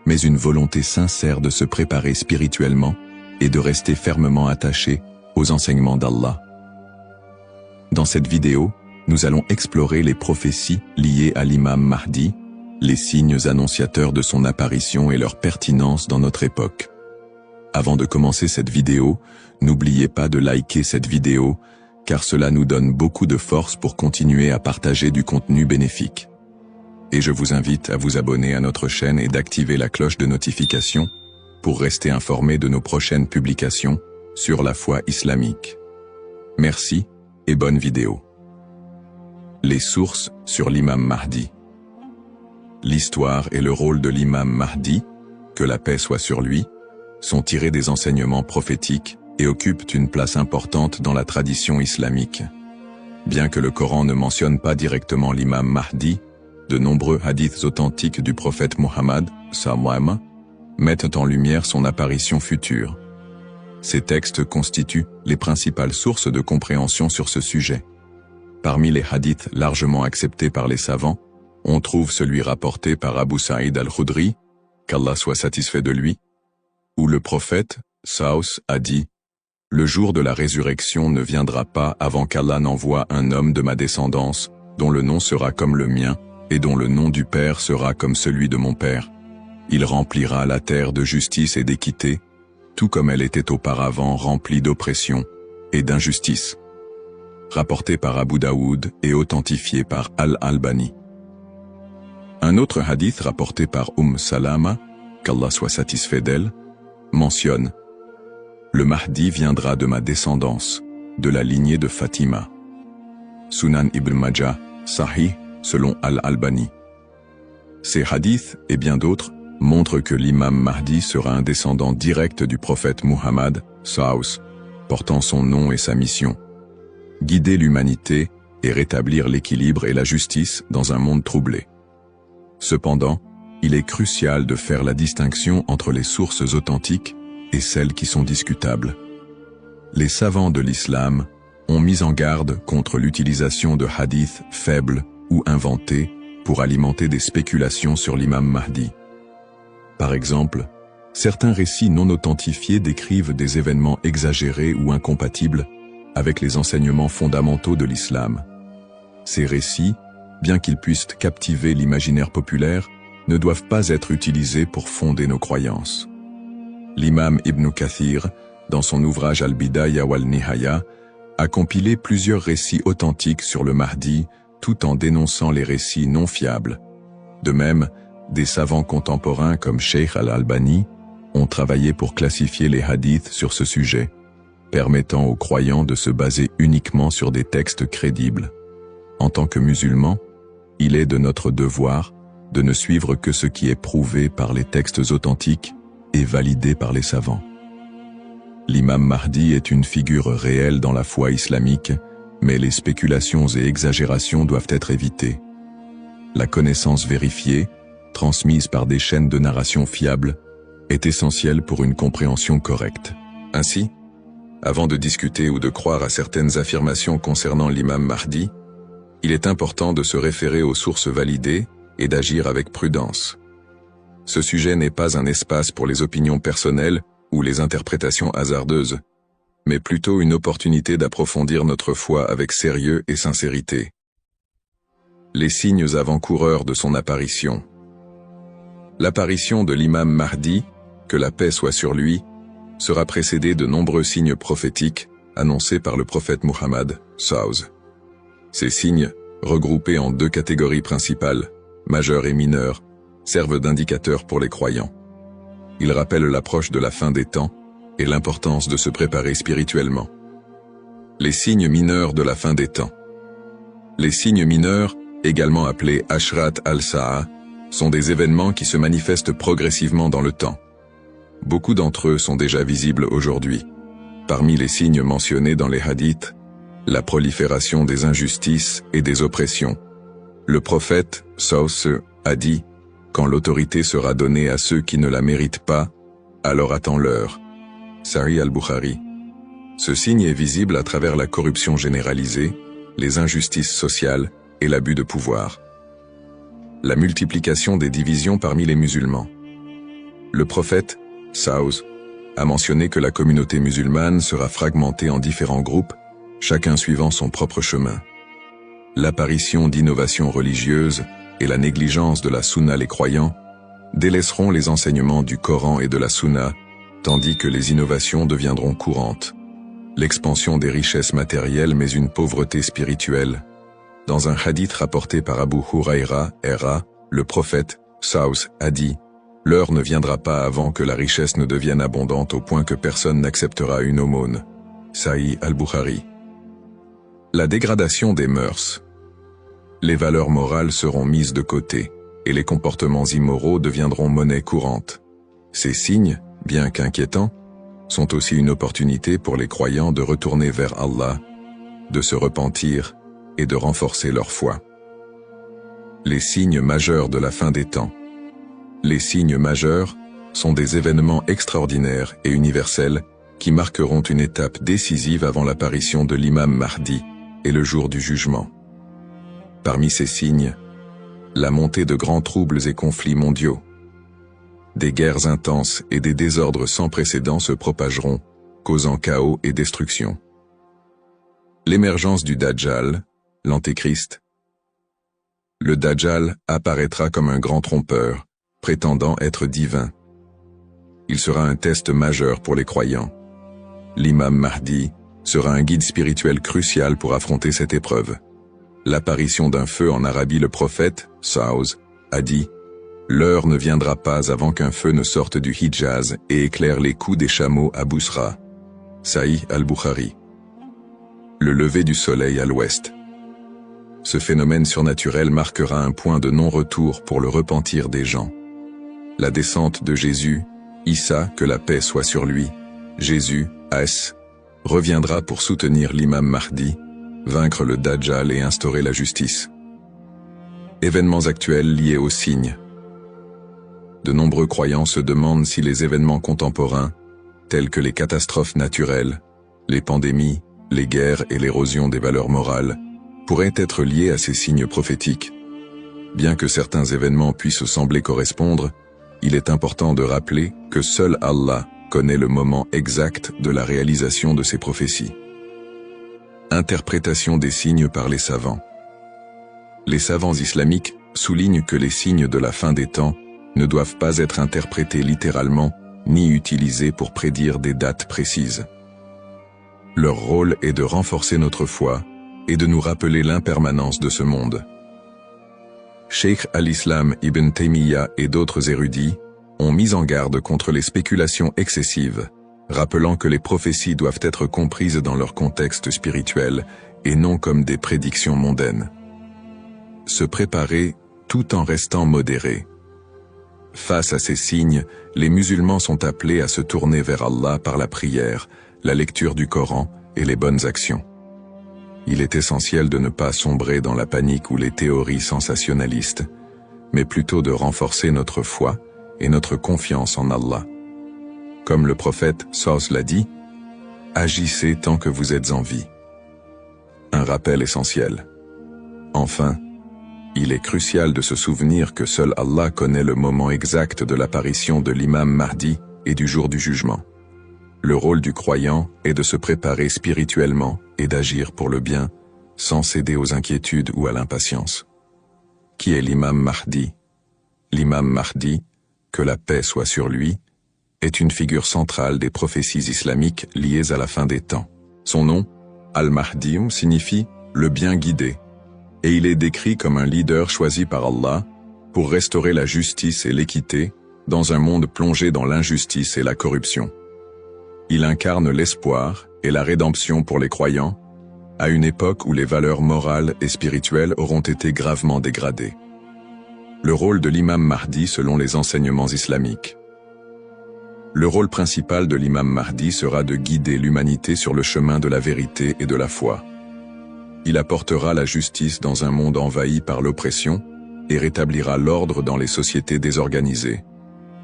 mais une volonté sincère de se préparer spirituellement et de rester fermement attaché aux enseignements d'Allah. Dans cette vidéo, nous allons explorer les prophéties liées à l'imam Mahdi, les signes annonciateurs de son apparition et leur pertinence dans notre époque. Avant de commencer cette vidéo, n'oubliez pas de liker cette vidéo, car cela nous donne beaucoup de force pour continuer à partager du contenu bénéfique. Et je vous invite à vous abonner à notre chaîne et d'activer la cloche de notification pour rester informé de nos prochaines publications sur la foi islamique. Merci et bonne vidéo. Les sources sur l'imam Mahdi. L'histoire et le rôle de l'imam Mahdi, que la paix soit sur lui, sont tirés des enseignements prophétiques et occupent une place importante dans la tradition islamique. Bien que le Coran ne mentionne pas directement l'imam Mahdi, de nombreux hadiths authentiques du prophète Muhammad, sallam, mettent en lumière son apparition future. Ces textes constituent les principales sources de compréhension sur ce sujet. Parmi les hadiths largement acceptés par les savants, on trouve celui rapporté par Abu Saïd al-Khudri, qu'Allah soit satisfait de lui, où le prophète, Saus, a dit « Le jour de la résurrection ne viendra pas avant qu'Allah n'envoie un homme de ma descendance, dont le nom sera comme le mien, et dont le nom du Père sera comme celui de mon Père. Il remplira la terre de justice et d'équité, tout comme elle était auparavant remplie d'oppression et d'injustice. » Rapporté par Abu Daoud et authentifié par Al-Albani. Un autre hadith rapporté par Salama, qu'Allah soit satisfait d'elle, mentionne « Le Mahdi viendra de ma descendance, de la lignée de Fatima. » Sunan ibn Majah, Sahih, selon Al-Albani. Ces hadiths, et bien d'autres, montrent que l'imam Mahdi sera un descendant direct du prophète Muhammad, Saus, portant son nom et sa mission. Guider l'humanité et rétablir l'équilibre et la justice dans un monde troublé. Cependant, il est crucial de faire la distinction entre les sources authentiques et celles qui sont discutables. Les savants de l'islam ont mis en garde contre l'utilisation de hadiths faibles ou inventés pour alimenter des spéculations sur l'imam Mahdi. Par exemple, certains récits non authentifiés décrivent des événements exagérés ou incompatibles avec les enseignements fondamentaux de l'islam. Ces récits, bien qu'ils puissent captiver l'imaginaire populaire, ne doivent pas être utilisés pour fonder nos croyances. L'imam Ibn Kathir, dans son ouvrage Al-Bidaya wal-Nihaya, a compilé plusieurs récits authentiques sur le Mahdi, tout en dénonçant les récits non fiables. De même, des savants contemporains comme Sheikh Al-Albani ont travaillé pour classifier les hadiths sur ce sujet, permettant aux croyants de se baser uniquement sur des textes crédibles. En tant que musulmans, il est de notre devoir de ne suivre que ce qui est prouvé par les textes authentiques et validé par les savants. L'imam Mahdi est une figure réelle dans la foi islamique, mais les spéculations et exagérations doivent être évitées. La connaissance vérifiée, transmise par des chaînes de narration fiables, est essentielle pour une compréhension correcte. Ainsi, Avant de discuter ou de croire à certaines affirmations concernant l'imam Mahdi, il est important de se référer aux sources validées et d'agir avec prudence. Ce sujet n'est pas un espace pour les opinions personnelles ou les interprétations hasardeuses, mais plutôt une opportunité d'approfondir notre foi avec sérieux et sincérité. Les signes avant-coureurs de son apparition. L'apparition de l'imam Mahdi, que la paix soit sur lui, sera précédée de nombreux signes prophétiques annoncés par le prophète Muhammad, SAW. Ces signes, regroupés en deux catégories principales, majeurs et mineurs, servent d'indicateurs pour les croyants. Ils rappellent l'approche de la fin des temps et l'importance de se préparer spirituellement. Les signes mineurs de la fin des temps. Les signes mineurs, également appelés Ashrat al-Sa'a, sont des événements qui se manifestent progressivement dans le temps. Beaucoup d'entre eux sont déjà visibles aujourd'hui. Parmi les signes mentionnés dans les hadiths, la prolifération des injustices et des oppressions. Le prophète, SAW, a dit « Quand l'autorité sera donnée à ceux qui ne la méritent pas, alors attends-leur » Sahih al-Bukhari. Ce signe est visible à travers la corruption généralisée, les injustices sociales et l'abus de pouvoir. La multiplication des divisions parmi les musulmans. Le prophète, SAW, a mentionné que la communauté musulmane sera fragmentée en différents groupes, chacun suivant son propre chemin. L'apparition d'innovations religieuses et la négligence de la sunna les croyants délaisseront les enseignements du Coran et de la sunna, tandis que les innovations deviendront courantes. L'expansion des richesses matérielles mais une pauvreté spirituelle. Dans un hadith rapporté par Abu Huraira, le prophète, SAW, a dit « L'heure ne viendra pas avant que la richesse ne devienne abondante au point que personne n'acceptera une aumône. » Sahih al-Bukhari. La dégradation des mœurs. Les valeurs morales seront mises de côté, et les comportements immoraux deviendront monnaie courante. Ces signes, bien qu'inquiétants, sont aussi une opportunité pour les croyants de retourner vers Allah, de se repentir et de renforcer leur foi. Les signes majeurs de la fin des temps. Les signes majeurs sont des événements extraordinaires et universels qui marqueront une étape décisive avant l'apparition de l'imam Mahdi et le jour du jugement. Parmi ces signes, la montée de grands troubles et conflits mondiaux. Des guerres intenses et des désordres sans précédent se propageront, causant chaos et destruction. L'émergence du Dajjal, l'Antéchrist. Le Dajjal apparaîtra comme un grand trompeur, prétendant être divin. Il sera un test majeur pour les croyants. L'imam Mahdi sera un guide spirituel crucial pour affronter cette épreuve. L'apparition d'un feu en Arabie. Le prophète, SAW, a dit « L'heure ne viendra pas avant qu'un feu ne sorte du Hijaz et éclaire les coups des chameaux à Bousra. » Sahih al-Bukhari. Le lever du soleil à l'ouest. Ce phénomène surnaturel marquera un point de non-retour pour le repentir des gens. La descente de Jésus, Issa, que la paix soit sur lui, Jésus, As, reviendra pour soutenir l'imam Mahdi, vaincre le Dajjal et instaurer la justice. Événements actuels liés aux signes. De nombreux croyants se demandent si les événements contemporains, tels que les catastrophes naturelles, les pandémies, les guerres et l'érosion des valeurs morales, pourraient être liés à ces signes prophétiques. Bien que certains événements puissent sembler correspondre, il est important de rappeler que seul Allah connaît le moment exact de la réalisation de ces prophéties. Interprétation des signes par les savants. Les savants islamiques soulignent que les signes de la fin des temps ne doivent pas être interprétés littéralement ni utilisés pour prédire des dates précises. Leur rôle est de renforcer notre foi et de nous rappeler l'impermanence de ce monde. Cheikh al-Islam Ibn Taymiyyah et d'autres érudits ont mis en garde contre les spéculations excessives, rappelant que les prophéties doivent être comprises dans leur contexte spirituel et non comme des prédictions mondaines. Se préparer tout en restant modéré. Face à ces signes, les musulmans sont appelés à se tourner vers Allah par la prière, la lecture du Coran et les bonnes actions. Il est essentiel de ne pas sombrer dans la panique ou les théories sensationnalistes, mais plutôt de renforcer notre foi et notre confiance en Allah. Comme le prophète SAW l'a dit, Agissez tant que vous êtes en vie. Un rappel essentiel. Enfin, il est crucial de se souvenir que seul Allah connaît le moment exact de l'apparition de l'imam Mahdi et du jour du jugement. Le rôle du croyant est de se préparer spirituellement et d'agir pour le bien, sans céder aux inquiétudes ou à l'impatience. Qui est l'imam Mahdi? L'imam Mahdi, que la paix soit sur lui, est une figure centrale des prophéties islamiques liées à la fin des temps. Son nom, Al-Mahdi, signifie « le bien guidé », et il est décrit comme un leader choisi par Allah pour restaurer la justice et l'équité dans un monde plongé dans l'injustice et la corruption. Il incarne l'espoir et la rédemption pour les croyants, à une époque où les valeurs morales et spirituelles auront été gravement dégradées. Le rôle de l'imam Mahdi selon les enseignements islamiques. Le rôle principal de l'imam Mahdi sera de guider l'humanité sur le chemin de la vérité et de la foi. Il apportera la justice dans un monde envahi par l'oppression et rétablira l'ordre dans les sociétés désorganisées.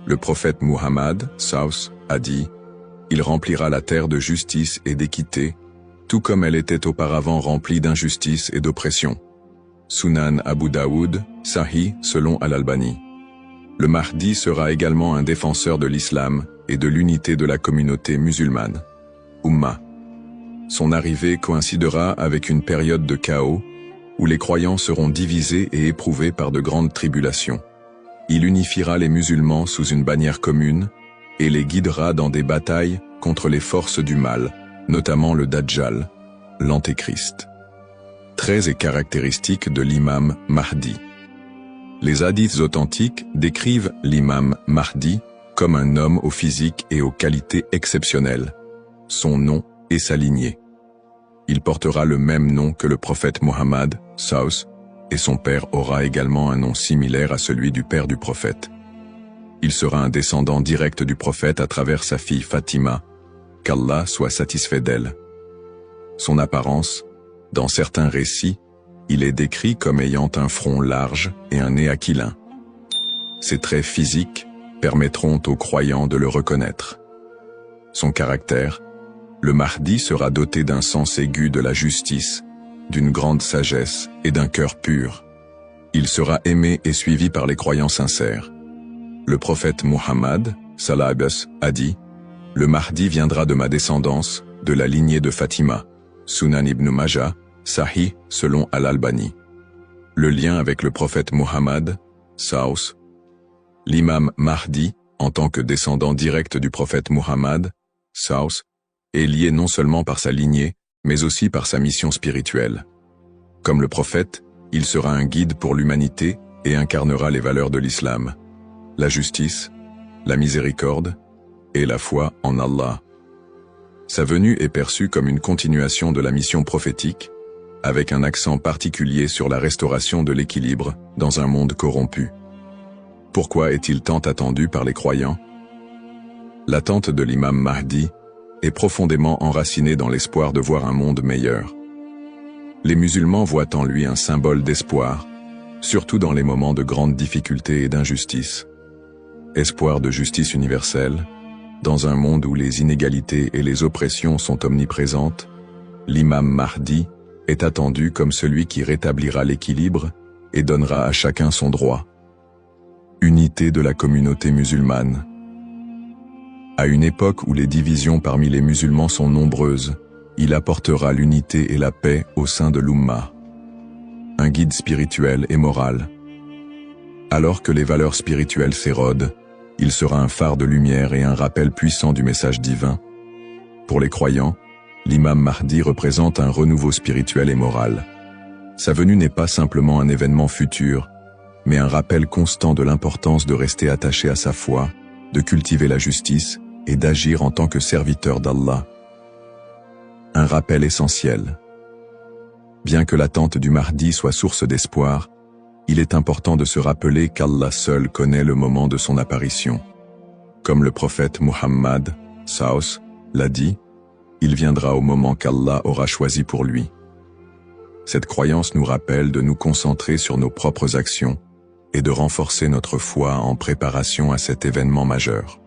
Le prophète Muhammad, Saus, a dit « Il remplira la terre de justice et d'équité, tout comme elle était auparavant remplie d'injustice et d'oppression. » Sunan Abu Daoud, Sahih, selon Al-Albani. Le Mahdi sera également un défenseur de l'islam et de l'unité de la communauté musulmane. Ummah. Son arrivée coïncidera avec une période de chaos où les croyants seront divisés et éprouvés par de grandes tribulations. Il unifiera les musulmans sous une bannière commune et les guidera dans des batailles contre les forces du mal, notamment le Dajjal, l'Antéchrist. Traits et caractéristiques de l'imam Mahdi. Les hadiths authentiques décrivent l'imam Mahdi comme un homme au physique et aux qualités exceptionnelles. Son nom et sa lignée. Il portera le même nom que le prophète Muhammad, Saus, et son père aura également un nom similaire à celui du père du prophète. Il sera un descendant direct du prophète à travers sa fille Fatima, qu'Allah soit satisfait d'elle. Son apparence, dans certains récits, il est décrit comme ayant un front large et un nez aquilin. Ses traits physiques permettront aux croyants de le reconnaître. Son caractère, le Mahdi sera doté d'un sens aigu de la justice, d'une grande sagesse et d'un cœur pur. Il sera aimé et suivi par les croyants sincères. Le prophète Muhammad, sallallahu a dit « Le Mahdi viendra de ma descendance, de la lignée de Fatima. » Sunan ibn Majah, Sahih, selon Al-Albani. Le lien avec le prophète Muhammad, Saus. L'imam Mahdi, en tant que descendant direct du prophète Muhammad, Saus, est lié non seulement par sa lignée, mais aussi par sa mission spirituelle. Comme le prophète, il sera un guide pour l'humanité et incarnera les valeurs de l'islam, la justice, la miséricorde et la foi en Allah. Sa venue est perçue comme une continuation de la mission prophétique, avec un accent particulier sur la restauration de l'équilibre dans un monde corrompu. Pourquoi est-il tant attendu par les croyants? L'attente de l'imam Mahdi est profondément enracinée dans l'espoir de voir un monde meilleur. Les musulmans voient en lui un symbole d'espoir, surtout dans les moments de grandes difficultés et d'injustice. Espoir de justice universelle, dans un monde où les inégalités et les oppressions sont omniprésentes, l'imam Mahdi est attendu comme celui qui rétablira l'équilibre et donnera à chacun son droit. Unité de la communauté musulmane. À une époque où les divisions parmi les musulmans sont nombreuses, il apportera l'unité et la paix au sein de l'Ummah. Un guide spirituel et moral. Alors que les valeurs spirituelles s'érodent, il sera un phare de lumière et un rappel puissant du message divin. Pour les croyants, l'imam Mahdi représente un renouveau spirituel et moral. Sa venue n'est pas simplement un événement futur, mais un rappel constant de l'importance de rester attaché à sa foi, de cultiver la justice et d'agir en tant que serviteur d'Allah. Un rappel essentiel. Bien que l'attente du Mahdi soit source d'espoir, il est important de se rappeler qu'Allah seul connaît le moment de son apparition. Comme le prophète Muhammad, Saus, l'a dit, il viendra au moment qu'Allah aura choisi pour lui. Cette croyance nous rappelle de nous concentrer sur nos propres actions et de renforcer notre foi en préparation à cet événement majeur.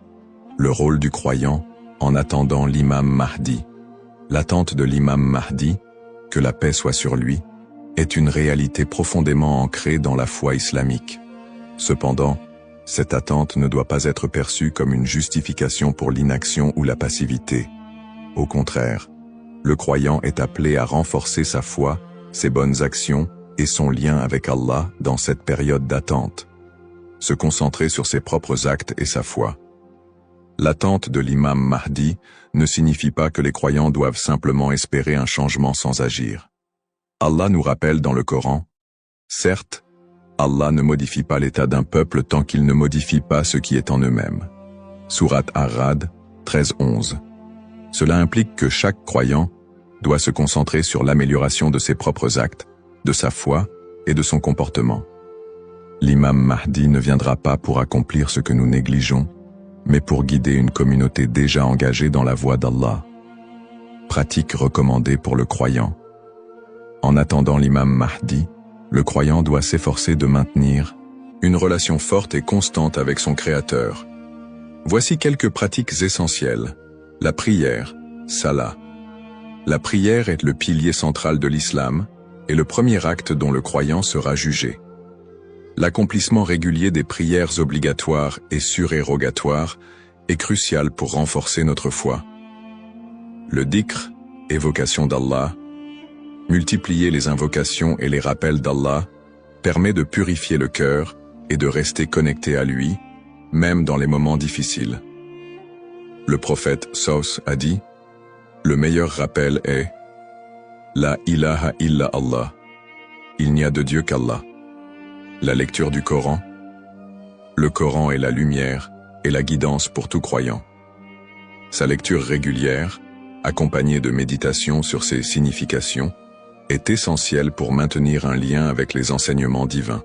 Le rôle du croyant en attendant l'imam Mahdi. L'attente de l'imam Mahdi, que la paix soit sur lui, est une réalité profondément ancrée dans la foi islamique. Cependant, cette attente ne doit pas être perçue comme une justification pour l'inaction ou la passivité. Au contraire, le croyant est appelé à renforcer sa foi, ses bonnes actions et son lien avec Allah dans cette période d'attente. Se concentrer sur ses propres actes et sa foi. L'attente de l'imam Mahdi ne signifie pas que les croyants doivent simplement espérer un changement sans agir. Allah nous rappelle dans le Coran, « Certes, Allah ne modifie pas l'état d'un peuple tant qu'il ne modifie pas ce qui est en eux-mêmes. » Sourate Ar-Ra'd 13-11. Cela implique que chaque croyant doit se concentrer sur l'amélioration de ses propres actes, de sa foi et de son comportement. L'imam Mahdi ne viendra pas pour accomplir ce que nous négligeons, mais pour guider une communauté déjà engagée dans la voie d'Allah. Pratique recommandée pour le croyant. En attendant l'imam Mahdi, le croyant doit s'efforcer de maintenir une relation forte et constante avec son Créateur. Voici quelques pratiques essentielles. La prière, salah. La prière est le pilier central de l'islam et le premier acte dont le croyant sera jugé. L'accomplissement régulier des prières obligatoires et surérogatoires est crucial pour renforcer notre foi. Le dhikr, évocation d'Allah, multiplier les invocations et les rappels d'Allah, permet de purifier le cœur et de rester connecté à lui, même dans les moments difficiles. Le prophète Saus a dit, « Le meilleur rappel est « La ilaha illa Allah » Il n'y a de Dieu qu'Allah. La lecture du Coran. Le Coran est la lumière et la guidance pour tout croyant. Sa lecture régulière, accompagnée de méditation sur ses significations, est essentielle pour maintenir un lien avec les enseignements divins.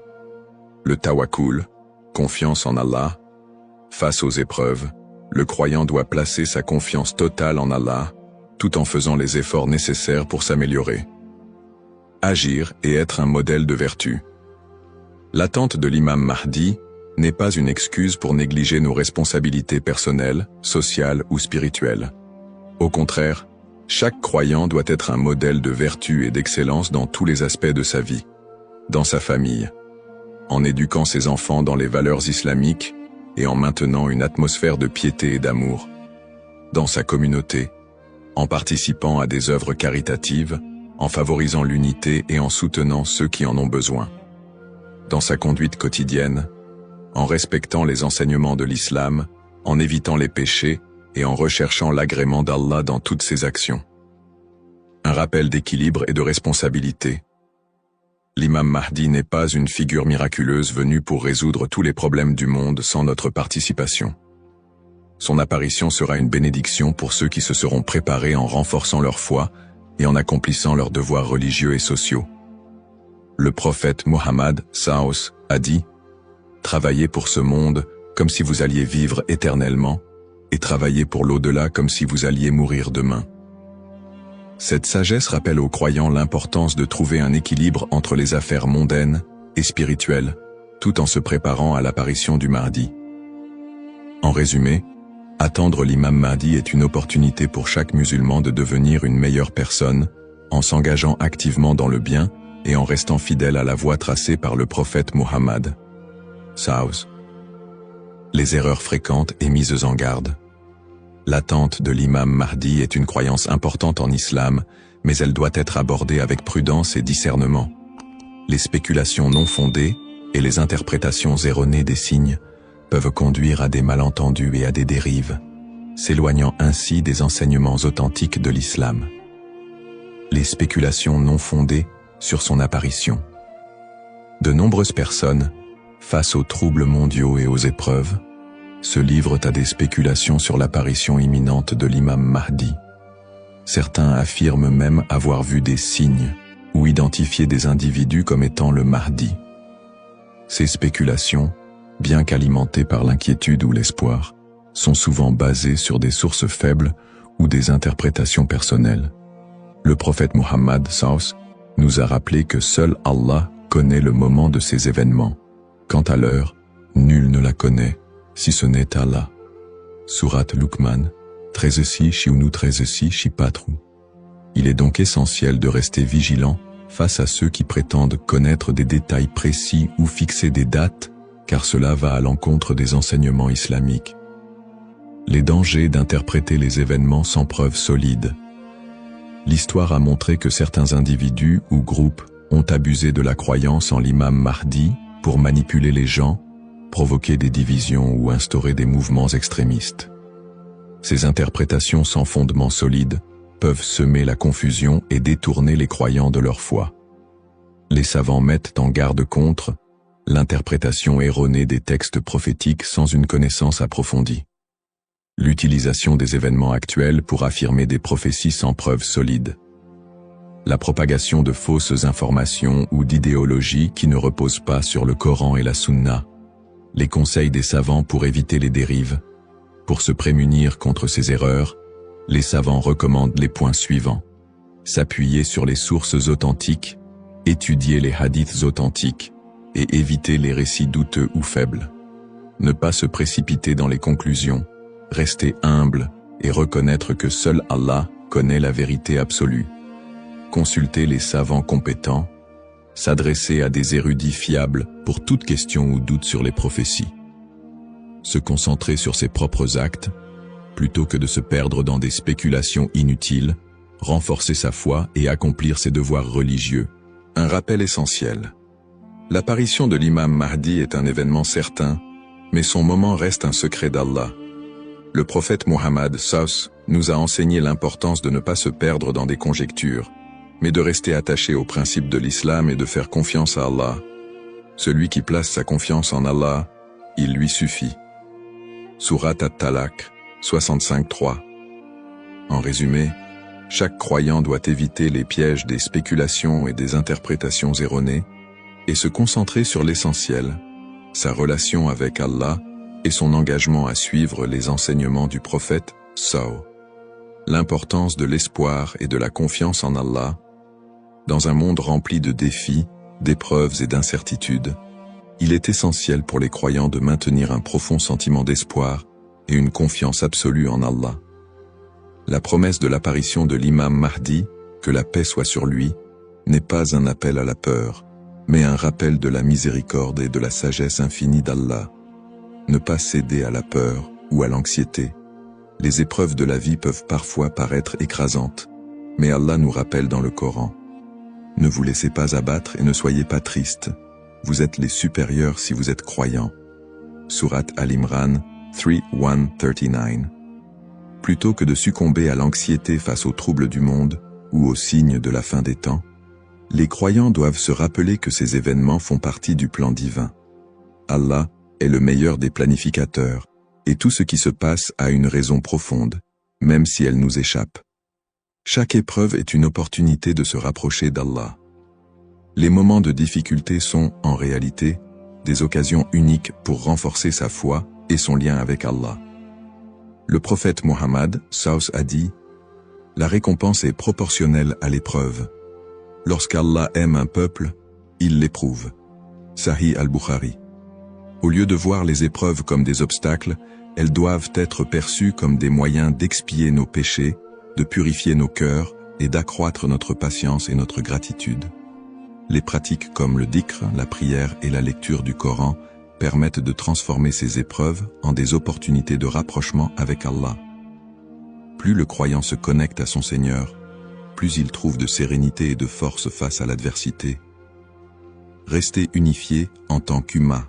Le tawakkul, confiance en Allah. Face aux épreuves, le croyant doit placer sa confiance totale en Allah, tout en faisant les efforts nécessaires pour s'améliorer. Agir et être un modèle de vertu. L'attente de l'imam Mahdi n'est pas une excuse pour négliger nos responsabilités personnelles, sociales ou spirituelles. Au contraire, chaque croyant doit être un modèle de vertu et d'excellence dans tous les aspects de sa vie, dans sa famille, en éduquant ses enfants dans les valeurs islamiques et en maintenant une atmosphère de piété et d'amour, dans sa communauté, en participant à des œuvres caritatives, en favorisant l'unité et en soutenant ceux qui en ont besoin. Dans sa conduite quotidienne, en respectant les enseignements de l'islam, en évitant les péchés et en recherchant l'agrément d'Allah dans toutes ses actions. Un rappel d'équilibre et de responsabilité. L'imam Mahdi n'est pas une figure miraculeuse venue pour résoudre tous les problèmes du monde sans notre participation. Son apparition sera une bénédiction pour ceux qui se seront préparés en renforçant leur foi et en accomplissant leurs devoirs religieux et sociaux. Le prophète Mohammed Saos a dit « Travaillez pour ce monde comme si vous alliez vivre éternellement, et travaillez pour l'au-delà comme si vous alliez mourir demain. » Cette sagesse rappelle aux croyants l'importance de trouver un équilibre entre les affaires mondaines et spirituelles, tout en se préparant à l'apparition du Mahdi. En résumé, attendre l'imam Mahdi est une opportunité pour chaque musulman de devenir une meilleure personne, en s'engageant activement dans le bien et en restant fidèle à la voie tracée par le prophète Mohammed. Saos. Les erreurs fréquentes et mises en garde. L'attente de l'imam Mahdi est une croyance importante en islam, mais elle doit être abordée avec prudence et discernement. Les spéculations non fondées et les interprétations erronées des signes peuvent conduire à des malentendus et à des dérives, s'éloignant ainsi des enseignements authentiques de l'islam. Les spéculations non fondées sur son apparition. De nombreuses personnes, face aux troubles mondiaux et aux épreuves, se livrent à des spéculations sur l'apparition imminente de l'imam Mahdi. Certains affirment même avoir vu des signes ou identifié des individus comme étant le Mahdi. Ces spéculations, bien qu'alimentées par l'inquiétude ou l'espoir, sont souvent basées sur des sources faibles ou des interprétations personnelles. Le prophète Mohammed Saus nous a rappelé que seul Allah connaît le moment de ces événements. Quant à l'heure, nul ne la connaît, si ce n'est Allah. Sourate Luqman, 13 13 4. Il est donc essentiel de rester vigilant face à ceux qui prétendent connaître des détails précis ou fixer des dates, car cela va à l'encontre des enseignements islamiques. Les dangers d'interpréter les événements sans preuve solide. L'histoire a montré que certains individus ou groupes ont abusé de la croyance en l'imam Mahdi pour manipuler les gens, provoquer des divisions ou instaurer des mouvements extrémistes. Ces interprétations sans fondement solide peuvent semer la confusion et détourner les croyants de leur foi. Les savants mettent en garde contre l'interprétation erronée des textes prophétiques sans une connaissance approfondie. L'utilisation des événements actuels pour affirmer des prophéties sans preuve solide. La propagation de fausses informations ou d'idéologies qui ne reposent pas sur le Coran et la Sunna. Les conseils des savants pour éviter les dérives. Pour se prémunir contre ces erreurs, les savants recommandent les points suivants. S'appuyer sur les sources authentiques, étudier les hadiths authentiques, et éviter les récits douteux ou faibles. Ne pas se précipiter dans les conclusions, rester humble et reconnaître que seul Allah connaît la vérité absolue. Consulter les savants compétents, s'adresser à des érudits fiables pour toute question ou doute sur les prophéties. Se concentrer sur ses propres actes, plutôt que de se perdre dans des spéculations inutiles, renforcer sa foi et accomplir ses devoirs religieux. Un rappel essentiel. L'apparition de l'imam Mahdi est un événement certain, mais son moment reste un secret d'Allah. Le prophète Mohammed SAW nous a enseigné l'importance de ne pas se perdre dans des conjectures, mais de rester attaché aux principes de l'islam et de faire confiance à Allah. Celui qui place sa confiance en Allah, il lui suffit. Surat At-Talaq, 65-3. En résumé, chaque croyant doit éviter les pièges des spéculations et des interprétations erronées et se concentrer sur l'essentiel, sa relation avec Allah et son engagement à suivre les enseignements du prophète SAW. L'importance de l'espoir et de la confiance en Allah. Dans un monde rempli de défis, d'épreuves et d'incertitudes, il est essentiel pour les croyants de maintenir un profond sentiment d'espoir et une confiance absolue en Allah. La promesse de l'apparition de l'imam Mahdi, que la paix soit sur lui, n'est pas un appel à la peur, mais un rappel de la miséricorde et de la sagesse infinie d'Allah. Ne pas céder à la peur ou à l'anxiété. Les épreuves de la vie peuvent parfois paraître écrasantes, mais Allah nous rappelle dans le Coran. Ne vous laissez pas abattre et ne soyez pas tristes. Vous êtes les supérieurs si vous êtes croyants. Surat Al-Imran 3:1-39. Plutôt que de succomber à l'anxiété face aux troubles du monde ou aux signes de la fin des temps, les croyants doivent se rappeler que ces événements font partie du plan divin. Allah est le meilleur des planificateurs, et tout ce qui se passe a une raison profonde, même si elle nous échappe. Chaque épreuve est une opportunité de se rapprocher d'Allah. Les moments de difficulté sont, en réalité, des occasions uniques pour renforcer sa foi et son lien avec Allah. Le prophète Mohammed SAW a dit « La récompense est proportionnelle à l'épreuve. Lorsqu'Allah aime un peuple, il l'éprouve. » Sahih al-Bukhari. Au lieu de voir les épreuves comme des obstacles, elles doivent être perçues comme des moyens d'expier nos péchés, de purifier nos cœurs et d'accroître notre patience et notre gratitude. Les pratiques comme le dhikr, la prière et la lecture du Coran permettent de transformer ces épreuves en des opportunités de rapprochement avec Allah. Plus le croyant se connecte à son Seigneur, plus il trouve de sérénité et de force face à l'adversité. Rester unifié en tant qu'Ummah.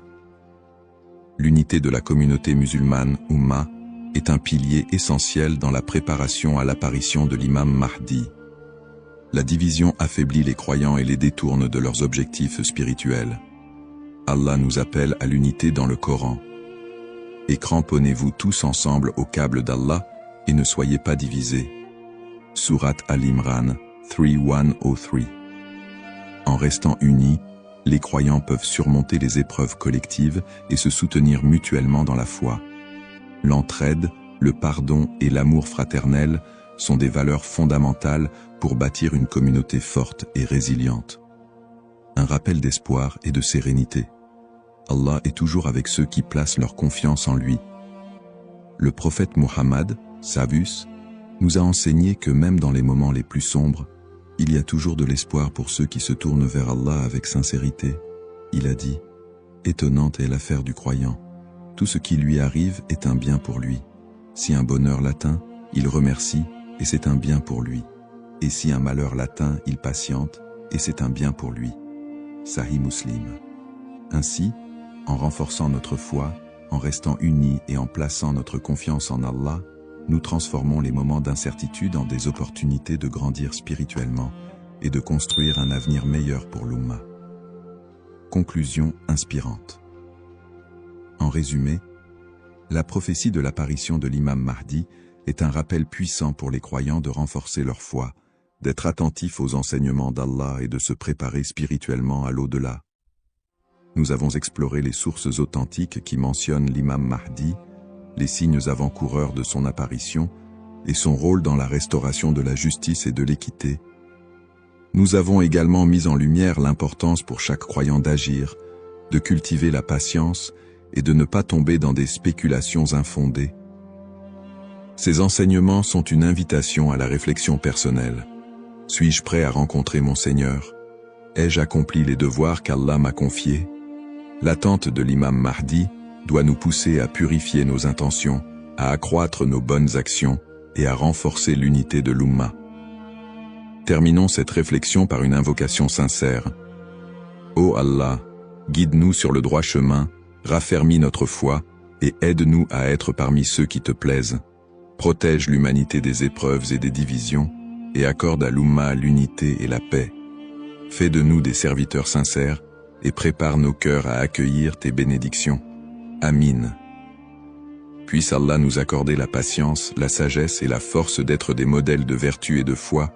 L'unité de la communauté musulmane, Ummah, est un pilier essentiel dans la préparation à l'apparition de l'imam Mahdi. La division affaiblit les croyants et les détourne de leurs objectifs spirituels. Allah nous appelle à l'unité dans le Coran. Et cramponnez-vous tous ensemble au câble d'Allah et ne soyez pas divisés. Surat Al-Imran 3:1-3. En restant unis, les croyants peuvent surmonter les épreuves collectives et se soutenir mutuellement dans la foi. L'entraide, le pardon et l'amour fraternel sont des valeurs fondamentales pour bâtir une communauté forte et résiliente. Un rappel d'espoir et de sérénité. Allah est toujours avec ceux qui placent leur confiance en lui. Le prophète Mohammed, Savus, nous a enseigné que même dans les moments les plus sombres, il y a toujours de l'espoir pour ceux qui se tournent vers Allah avec sincérité. Il a dit, « Étonnante est l'affaire du croyant. Tout ce qui lui arrive est un bien pour lui. Si un bonheur l'atteint, il remercie, et c'est un bien pour lui. Et si un malheur l'atteint, il patiente, et c'est un bien pour lui. » Sahih Muslim. Ainsi, en renforçant notre foi, en restant unis et en plaçant notre confiance en Allah, nous transformons les moments d'incertitude en des opportunités de grandir spirituellement et de construire un avenir meilleur pour l'Ummah. Conclusion inspirante. En résumé, la prophétie de l'apparition de l'imam Mahdi est un rappel puissant pour les croyants de renforcer leur foi, d'être attentifs aux enseignements d'Allah et de se préparer spirituellement à l'au-delà. Nous avons exploré les sources authentiques qui mentionnent l'imam Mahdi, les signes avant-coureurs de son apparition et son rôle dans la restauration de la justice et de l'équité. Nous avons également mis en lumière l'importance pour chaque croyant d'agir, de cultiver la patience et de ne pas tomber dans des spéculations infondées. Ces enseignements sont une invitation à la réflexion personnelle. Suis-je prêt à rencontrer mon Seigneur? Ai-je accompli les devoirs qu'Allah m'a confiés? L'attente de l'imam Mahdi doit nous pousser à purifier nos intentions, à accroître nos bonnes actions et à renforcer l'unité de l'Ummah. Terminons cette réflexion par une invocation sincère. Ô Allah, guide-nous sur le droit chemin, raffermis notre foi et aide-nous à être parmi ceux qui te plaisent. Protège l'humanité des épreuves et des divisions et accorde à l'Ummah l'unité et la paix. Fais de nous des serviteurs sincères et prépare nos cœurs à accueillir tes bénédictions. Amin. Puisse Allah nous accorder la patience, la sagesse et la force d'être des modèles de vertu et de foi,